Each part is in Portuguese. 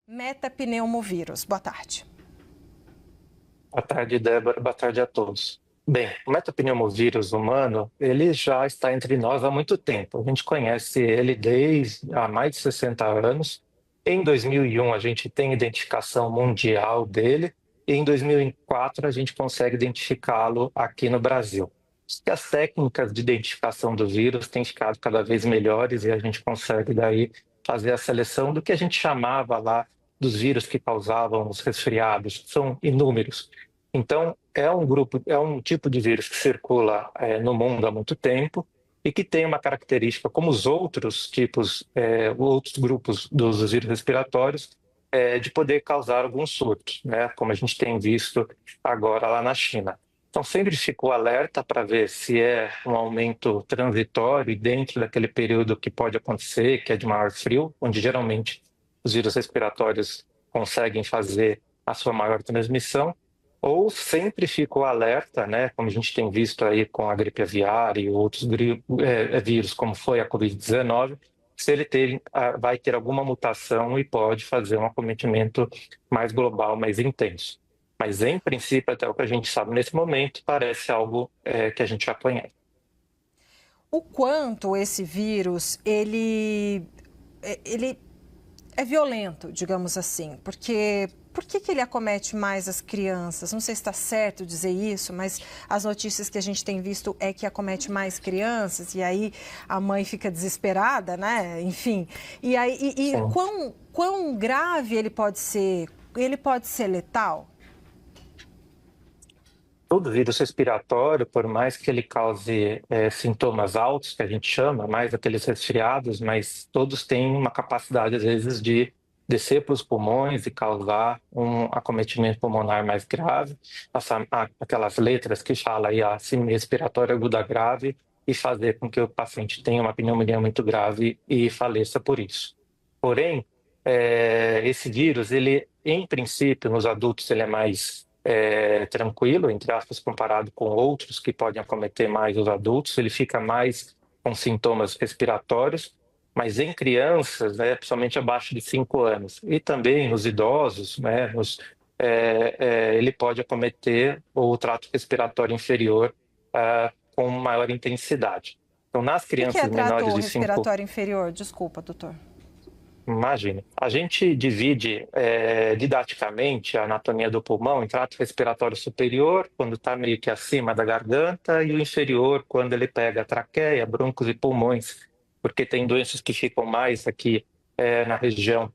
Metapneumovírus. Boa tarde. Boa tarde, Débora. Boa tarde a todos. Bem, o metapneumovírus humano, ele já está entre nós há muito tempo. A gente conhece ele desde há mais de 60 anos. Em 2001, a gente tem identificação mundial dele. E em 2004, a gente consegue identificá-lo aqui no Brasil. E as técnicas de identificação do vírus têm ficado cada vez melhores e a gente consegue daí fazer a seleção do que a gente chamava lá dos vírus que causavam os resfriados, que são inúmeros. Então, é um tipo de vírus que circula no mundo há muito tempo e que tem uma característica, como os outros tipos, outros grupos dos vírus respiratórios, de poder causar alguns surtos, né? Como a gente tem visto agora lá na China. Então, sempre ficou alerta para ver se é um aumento transitório e dentro daquele período que pode acontecer, que é de maior frio, onde geralmente os vírus respiratórios conseguem fazer a sua maior transmissão, ou sempre ficou alerta, né, como a gente tem visto aí com a gripe aviária e outros vírus, como foi a Covid-19, se ele vai ter alguma mutação e pode fazer um acometimento mais global, mais intenso. Mas, em princípio, até o que a gente sabe nesse momento, parece algo que a gente já conhece. O quanto esse vírus, ele é violento, digamos assim, porque por que ele acomete mais as crianças? Não sei se está certo dizer isso, mas as notícias que a gente tem visto é que acomete mais crianças e aí a mãe fica desesperada, né? Enfim, e aí quão grave ele pode ser? Ele pode ser letal? Todo vírus respiratório, por mais que ele cause sintomas altos, que a gente chama, mais aqueles resfriados, mas todos têm uma capacidade, às vezes, de descer para os pulmões e causar um acometimento pulmonar mais grave, aquelas letras que falam aí a síndrome respiratória aguda grave e fazer com que o paciente tenha uma pneumonia muito grave e faleça por isso. Porém, esse vírus, ele, em princípio, nos adultos, ele é mais tranquilo, entre aspas, comparado com outros que podem acometer mais os adultos, ele fica mais com sintomas respiratórios, mas em crianças, né, principalmente abaixo de 5 anos, e também nos idosos, né, ele pode acometer o trato respiratório inferior com maior intensidade. Então, nas crianças O que é trato menores de 5 respiratório inferior? Desculpa, doutor. Imagine. A gente divide didaticamente a anatomia do pulmão em trato respiratório superior, quando está meio que acima da garganta, e o inferior, quando ele pega a traqueia, brônquios e pulmões, porque tem doenças que ficam mais aqui na região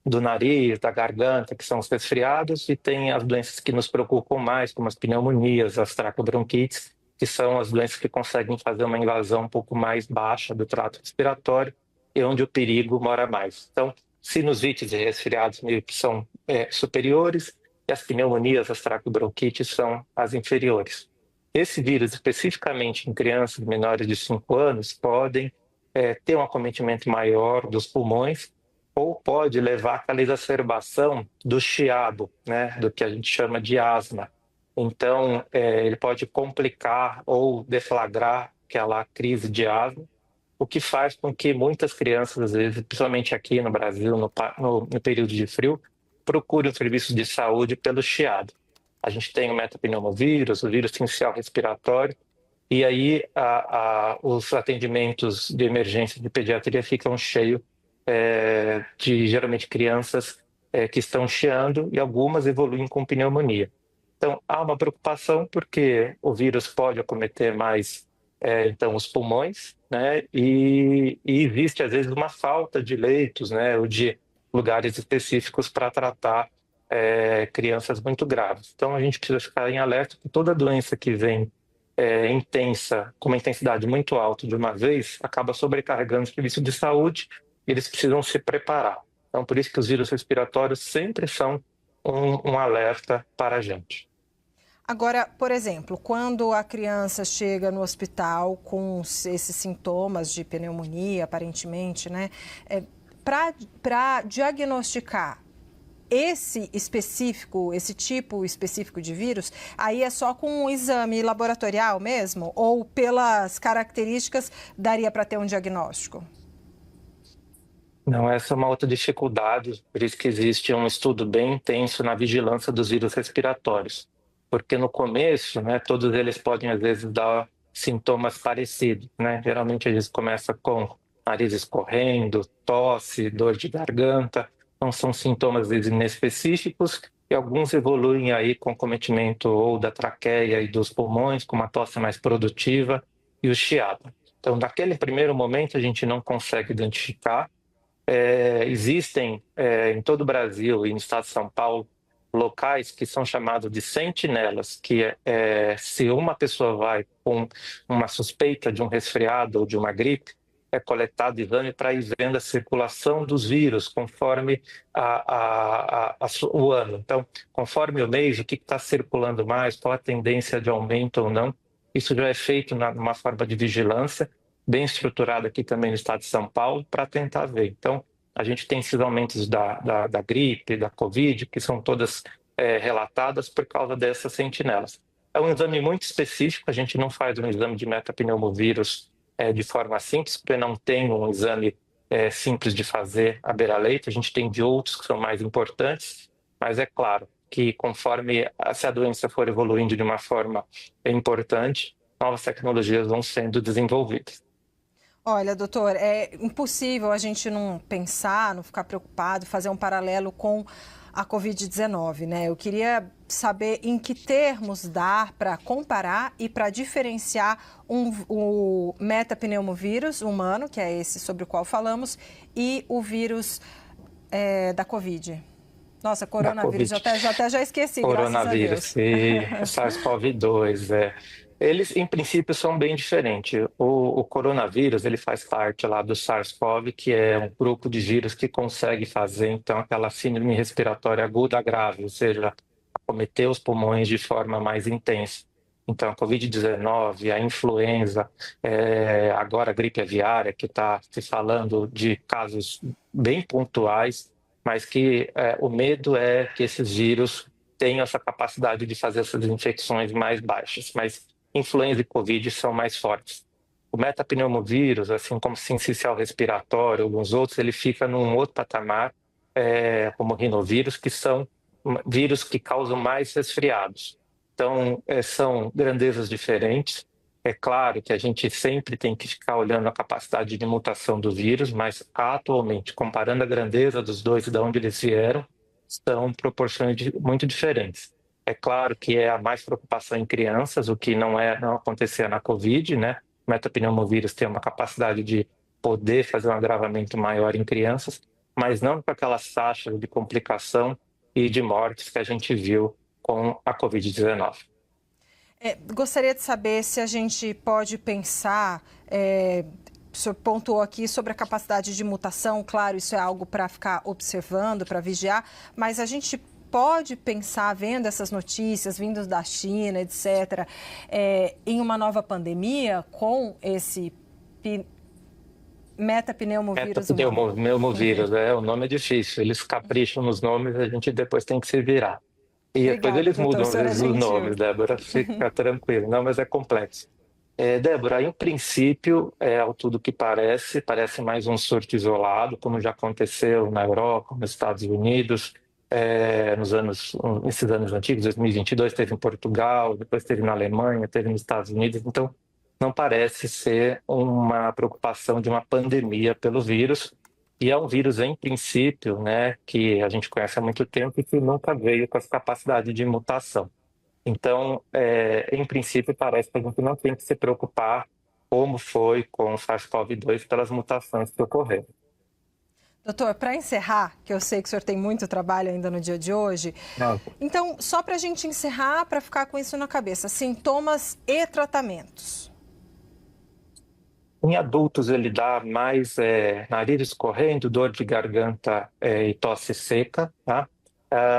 do nariz, da garganta, que são os resfriados, e tem as doenças que nos preocupam mais, como as pneumonias, as tracobronquites, que são as doenças que conseguem fazer uma invasão um pouco mais baixa do trato respiratório, e onde o perigo mora mais. Então, sinusites e resfriados meio que são superiores, e as pneumonias, as tracobronquites são as inferiores. Esse vírus, especificamente em crianças menores de 5 anos, podem ter um acometimento maior dos pulmões, ou pode levar àquela exacerbação do chiado, né, do que a gente chama de asma. Então, ele pode complicar ou deflagrar aquela crise de asma, o que faz com que muitas crianças, às vezes, principalmente aqui no Brasil, no período de frio, procurem os serviços de saúde pelo chiado. A gente tem o metapneumovírus, o vírus sincicial respiratório, e aí os atendimentos de emergência de pediatria ficam cheios de, geralmente, crianças que estão chiando e algumas evoluem com pneumonia. Então, há uma preocupação porque o vírus pode acometer mais então os pulmões, né? E existe às vezes uma falta de leitos, né? Ou de lugares específicos para tratar crianças muito graves. Então a gente precisa ficar em alerta que toda doença que vem intensa, com uma intensidade muito alta de uma vez, acaba sobrecarregando o serviço de saúde e eles precisam se preparar. Então por isso que os vírus respiratórios sempre são um alerta para a gente. Agora, por exemplo, quando a criança chega no hospital com esses sintomas de pneumonia, aparentemente, né? Para diagnosticar esse tipo específico de vírus, aí é só com um exame laboratorial mesmo? Ou pelas características daria para ter um diagnóstico? Não, essa é uma outra dificuldade, por isso que existe um estudo bem intenso na vigilância dos vírus respiratórios. Porque no começo, né, todos eles podem às vezes dar sintomas parecidos, né? Geralmente eles começam com nariz escorrendo, tosse, dor de garganta, então são sintomas às vezes inespecíficos e alguns evoluem aí com cometimento ou da traqueia e dos pulmões, com uma tosse mais produtiva e o chiado. Então, naquele primeiro momento a gente não consegue identificar. Existem em todo o Brasil e no estado de São Paulo locais que são chamados de sentinelas, que se uma pessoa vai com uma suspeita de um resfriado ou de uma gripe, é coletado exame para ir vendo a circulação dos vírus conforme o ano. Então, conforme o mês, o que está circulando mais, qual a tendência de aumento ou não, isso já é feito numa forma de vigilância bem estruturada aqui também no estado de São Paulo para tentar ver. Então, a gente tem esses aumentos da gripe, da Covid, que são todas relatadas por causa dessas sentinelas. É um exame muito específico, a gente não faz um exame de metapneumovírus de forma simples, porque não tem um exame simples de fazer à beira-leito, a gente tem de outros que são mais importantes, mas é claro que conforme se a doença for evoluindo de uma forma importante, novas tecnologias vão sendo desenvolvidas. Olha, doutor, é impossível a gente não pensar, não ficar preocupado, fazer um paralelo com a Covid-19, né? Eu queria saber em que termos dar para comparar e para diferenciar o metapneumovírus humano, que é esse sobre o qual falamos, e o vírus da Covid. Nossa, Da coronavírus, Covid. já esqueci, graças a Coronavírus Deus. e SARS-CoV-2, Eles, em princípio, são bem diferentes. O coronavírus, ele faz parte lá do SARS-CoV, que é um grupo de vírus que consegue fazer, então, aquela síndrome respiratória aguda grave, ou seja, acometer os pulmões de forma mais intensa. Então, a Covid-19, a influenza, agora a gripe aviária, que está se falando de casos bem pontuais, mas que o medo é que esses vírus tenham essa capacidade de fazer essas infecções mais baixas, mas influenza e Covid são mais fortes. O metapneumovírus, assim como o sincicial respiratório, alguns outros, ele fica num outro patamar, como o rinovírus, que são vírus que causam mais resfriados. Então, são grandezas diferentes. É claro que a gente sempre tem que ficar olhando a capacidade de mutação do vírus, mas atualmente, comparando a grandeza dos dois e de onde eles vieram, são proporções muito diferentes. É claro que é a mais preocupação em crianças, o que não acontecia na Covid, né? O metapneumovírus tem uma capacidade de poder fazer um agravamento maior em crianças, mas não com aquelas taxas de complicação e de mortes que a gente viu com a Covid-19. Gostaria de saber se a gente pode pensar, o senhor pontuou aqui sobre a capacidade de mutação, claro, isso é algo para ficar observando, para vigiar, mas a gente pode pensar, vendo essas notícias vindas da China, etc., em uma nova pandemia com esse metapneumovírus humano? Metapneumovírus, o nome é difícil, eles capricham nos nomes, a gente depois tem que se virar. E depois Obrigada, eles doutor, o mudam às senhor é vezes os gentil. nomes, Débora, fica tranquilo. Não, mas é complexo. Débora, em princípio, ao tudo que parece mais um surto isolado, como já aconteceu na Europa, nos Estados Unidos, nesses anos antigos, 2022, teve em Portugal, depois teve na Alemanha, teve nos Estados Unidos. Então, não parece ser uma preocupação de uma pandemia pelo vírus. E é um vírus, em princípio, né, que a gente conhece há muito tempo e que nunca veio com essa capacidade de mutação. Então, em princípio, parece que a gente não tem que se preocupar como foi com o SARS-CoV-2 pelas mutações que ocorreram. Doutor, para encerrar, que eu sei que o senhor tem muito trabalho ainda no dia de hoje, Não. então, só para a gente encerrar, para ficar com isso na cabeça, sintomas e tratamentos. Em adultos, ele dá mais nariz escorrendo, dor de garganta e tosse seca, tá?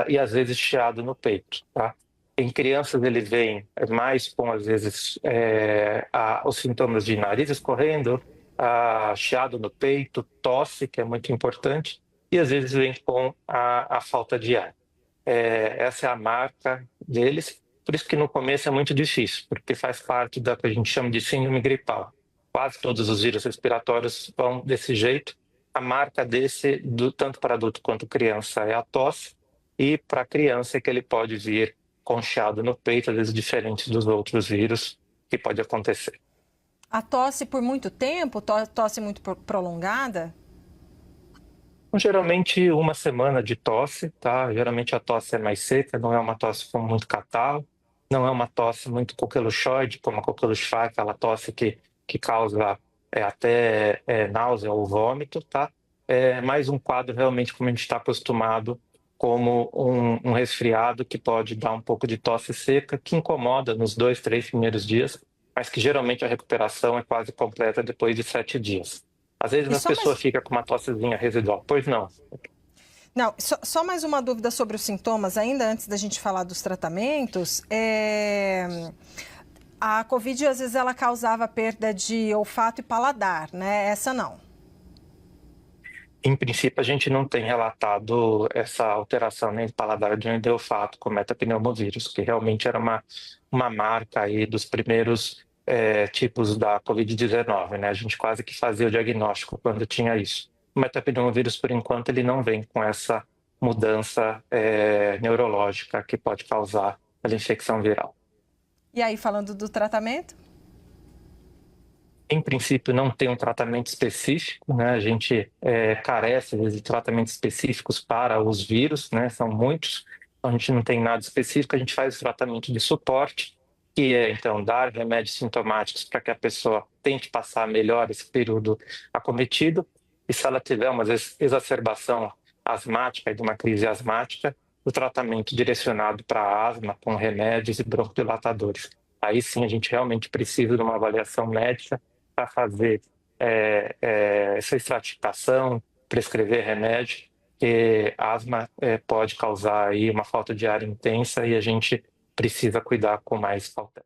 E às vezes chiado no peito, tá? Em crianças, ele vem mais com, às vezes, os sintomas de nariz escorrendo, chiado no peito, tosse, que é muito importante, e às vezes vem com a falta de ar. Essa é a marca deles, por isso que no começo é muito difícil, porque faz parte da que a gente chama de síndrome gripal. Quase todos os vírus respiratórios vão desse jeito, a marca desse, tanto para adulto quanto criança, é a tosse, e para a criança é que ele pode vir concheado no peito, às vezes diferente dos outros vírus que pode acontecer. A tosse por muito tempo, tosse muito prolongada? Então, geralmente uma semana de tosse, tá? Geralmente a tosse é mais seca, não é uma tosse com muito catarro, não é uma tosse muito coqueluchoide, como a coqueluche, aquela tosse que causa até náusea ou vômito, tá? É mais um quadro realmente como a gente está acostumado, como um resfriado que pode dar um pouco de tosse seca, que incomoda nos 2, 3 primeiros dias, mas que geralmente a recuperação é quase completa depois de 7 dias. Às vezes E a só pessoa mais, fica com uma tossezinha residual. Pois não. não, só mais uma dúvida sobre os sintomas, ainda antes da gente falar dos tratamentos. A Covid, às vezes, ela causava perda de olfato e paladar, né? Essa não. Em princípio, a gente não tem relatado essa alteração nem de paladar nem de olfato com metapneumovírus, que realmente era uma marca aí dos primeiros tipos da Covid-19, né? A gente quase que fazia o diagnóstico quando tinha isso. O metapneumovírus, por enquanto, ele não vem com essa mudança neurológica que pode causar a infecção viral. E aí, falando do tratamento? Em princípio, não tem um tratamento específico, né? A gente carece, às vezes, de tratamentos específicos para os vírus, né? São muitos, então a gente não tem nada específico, a gente faz o tratamento de suporte, que é, então, dar remédios sintomáticos para que a pessoa tente passar melhor esse período acometido, e se ela tiver uma exacerbação asmática e de uma crise asmática, o tratamento direcionado para asma com remédios e broncodilatadores. Aí sim a gente realmente precisa de uma avaliação médica para fazer essa estratificação, prescrever remédio, que asma pode causar aí uma falta de ar intensa e a gente precisa cuidar com mais cautela.